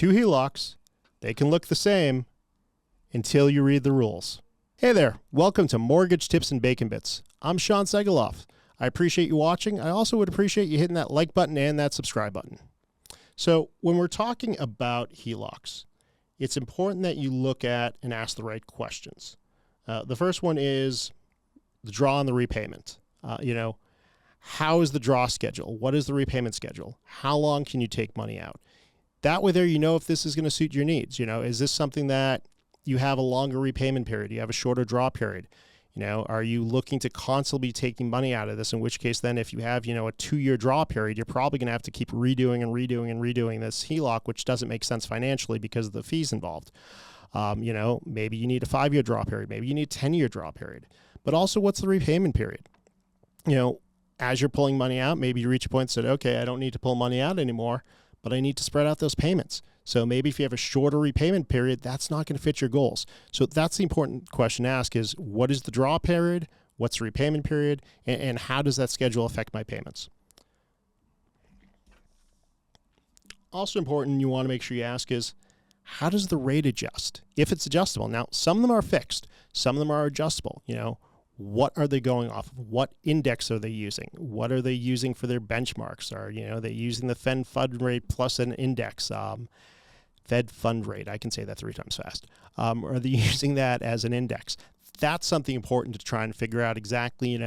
two HELOCs, they can look the same until you read the rules. Hey there, welcome to Mortgage Tips and Bacon Bits. I'm Sean Segaloff. I appreciate you watching. I also would appreciate you hitting that like button and that subscribe button. So when we're talking about HELOCs, it's important that you look at and ask the right questions. The first one is the draw and the repayment. How is the draw schedule? What is the repayment schedule? How long can you take money out? That way there you know if this is going to suit your needs. Is this something that you have a longer repayment period? You have a shorter draw period? Are you looking to constantly be taking money out of this? In which case then if you have, a 2-year draw period, you're probably going to have to keep redoing this HELOC, which doesn't make sense financially because of the fees involved. Maybe you need a 5-year draw period. Maybe you need a 10-year draw period. But also, what's the repayment period? As you're pulling money out, maybe you reach a point and said, okay, I don't need to pull money out anymore, but I need to spread out those payments. So maybe if you have a shorter repayment period, that's not going to fit your goals. So that's the important question to ask is, what is the draw period? What's the repayment period? And how does that schedule affect my payments? Also important, you want to make sure you ask is, how does the rate adjust? If it's adjustable. Now, some of them are fixed. Some of them are adjustable. What are they going off of? What index are they using? What are they using for their benchmarks? Are they using the Fed fund rate plus an index? Fed fund rate, I can say that 3 times fast. Are they using that as an index? That's something important to try and figure out exactly,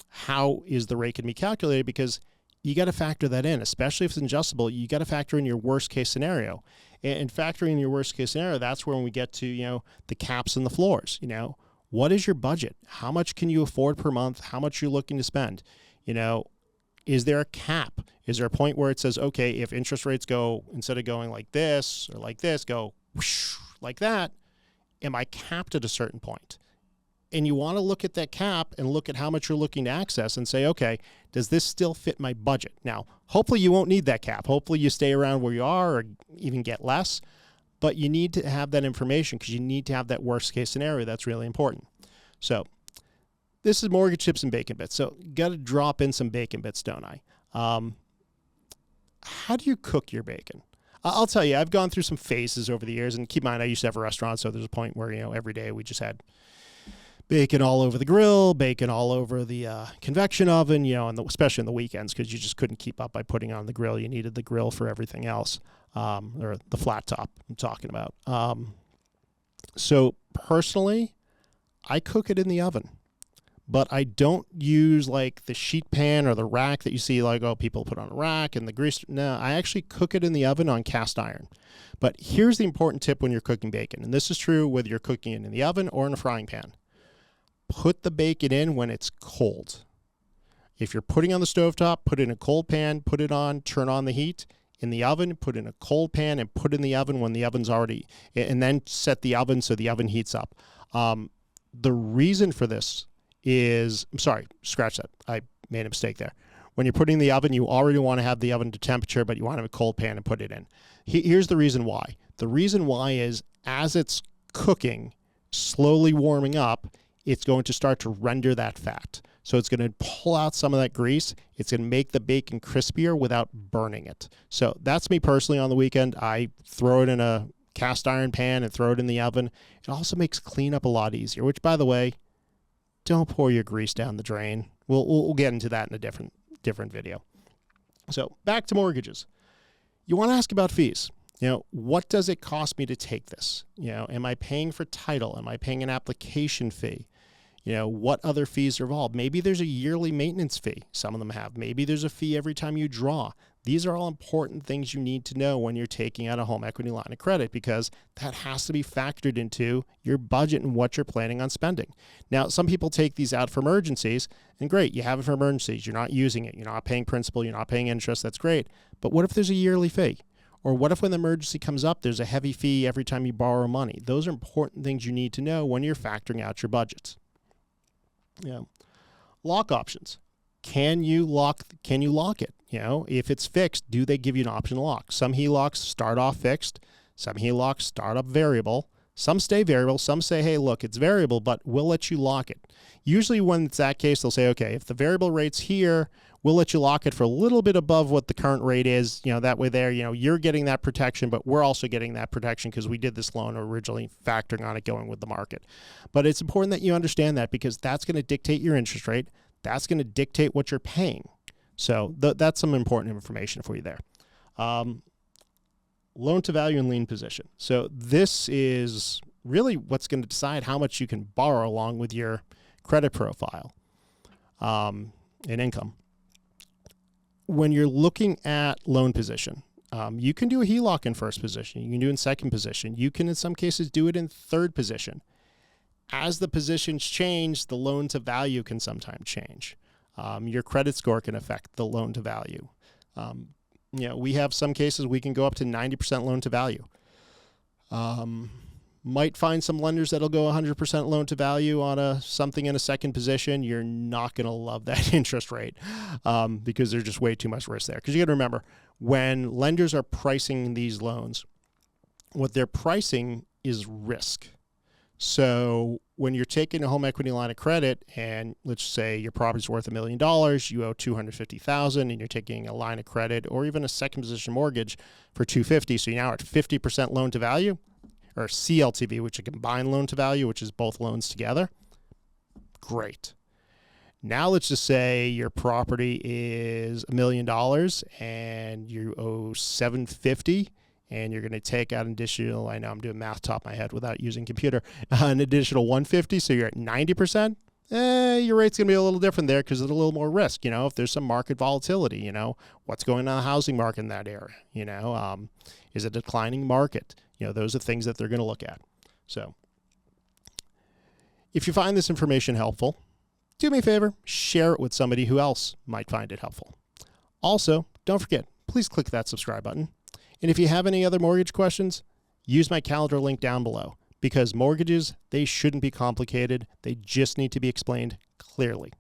how is the rate going to be calculated, because you got to factor that in, especially if it's adjustable. You got to factor in your worst case scenario. And factoring in your worst case scenario, that's when we get to, the caps and the floors. What is your budget? How much can you afford per month? How much you're looking to spend? Is there a cap? Is there a point where it says, okay, if interest rates go, instead of going like this or like this, go whoosh, like that, am I capped at a certain point? And you want to look at that cap and look at how much you're looking to access and say, okay, does this still fit my budget? Now, hopefully you won't need that cap. Hopefully you stay around where you are or even get less. But you need to have that information because you need to have that worst case scenario. That's really important. So this is Mortgage Tips and Bacon Bits. So got to drop in some bacon bits, don't I? How do you cook your bacon? I'll tell you, I've gone through some phases over the years. And keep in mind, I used to have a restaurant. So there's a point where, every day we just had bacon all over the grill, bacon all over the convection oven, and especially on the weekends because you just couldn't keep up by putting it on the grill. You needed the grill for everything else. Or the flat top I'm talking about. So personally, I cook it in the oven, but I don't use like the sheet pan or the rack that you see people put on a rack and the grease. No, I actually cook it in the oven on cast iron. But here's the important tip when you're cooking bacon. And this is true whether you're cooking it in the oven or in a frying pan. Put the bacon in when it's cold. If you're putting on the stovetop, put it in a cold pan, put it on, turn on the heat. In the oven, put in a cold pan and put in the oven when the oven's already, and then set the oven so the oven heats up. The reason for this is, I'm sorry, scratch that. I made a mistake there. When you're putting in the oven, you already want to have the oven to temperature, but you want to have a cold pan and put it in. Here's the reason why. The reason why is as it's cooking, slowly warming up, it's going to start to render that fat. So it's going to pull out some of that grease. It's going to make the bacon crispier without burning it. So that's me personally on the weekend. I throw it in a cast iron pan and throw it in the oven. It also makes cleanup a lot easier, which, by the way, don't pour your grease down the drain. We'll get into that in a different video. So back to mortgages. You want to ask about fees. What does it cost me to take this? Am I paying for title? Am I paying an application fee? What other fees are involved? Maybe there's a yearly maintenance fee. Some of them have. Maybe there's a fee every time you draw. These are all important things you need to know when you're taking out a home equity line of credit because that has to be factored into your budget and what you're planning on spending. Now, some people take these out for emergencies, and great, you have it for emergencies. You're not using it. You're not paying principal. You're not paying interest. That's great. But what if there's a yearly fee? Or what if when the emergency comes up, there's a heavy fee every time you borrow money? Those are important things you need to know when you're factoring out your budget. Lock options. Can you lock it? If it's fixed, do they give you an option to lock? Some HELOCs start off fixed. Some HELOCs start up variable. Some stay variable. Some say, hey, look, it's variable, but we'll let you lock it. Usually when it's that case, they'll say, okay, if the variable rate's here, We'll let you lock it for a little bit above what the current rate is. That way there, you're getting that protection, but we're also getting that protection because we did this loan originally factoring on it going with the market. But it's important that you understand that, because that's going to dictate your interest rate. That's going to dictate what you're paying. So that's some important information for you there. Loan to value and lien position. So this is really what's going to decide how much you can borrow along with your credit profile and income. When you're looking at loan position, you can do a HELOC in first position. You can do it in second position. You can, in some cases, do it in third position. As the positions change, the loan to value can sometimes change. Your credit score can affect the loan to value. We have some cases we can go up to 90% loan to value. Might find some lenders that'll go 100% loan to value on something in a second position. You're not going to love that interest rate because there's just way too much risk there. Because you got to remember, when lenders are pricing these loans, what they're pricing is risk. So when you're taking a home equity line of credit, and let's say your property's worth $1 million, you owe $250,000, and you're taking a line of credit or even a second position mortgage for $250,000, so you're now at 50% loan to value, or CLTV, which is a combined loan to value, which is both loans together. Great. Now let's just say your property is $1 million and you owe $750,000, and you're going to take out an additional, I know I'm doing math top of my head without using computer, an additional $150,000, so you're at 90%. Your rate's going to be a little different there because there's a little more risk. If there's some market volatility, what's going on in the housing market in that area, is it a declining market? Those are things that they're going to look at. So if you find this information helpful, do me a favor, share it with somebody who else might find it helpful. Also, don't forget, please click that subscribe button. And if you have any other mortgage questions, use my calendar link down below, because mortgages, they shouldn't be complicated. They just need to be explained clearly.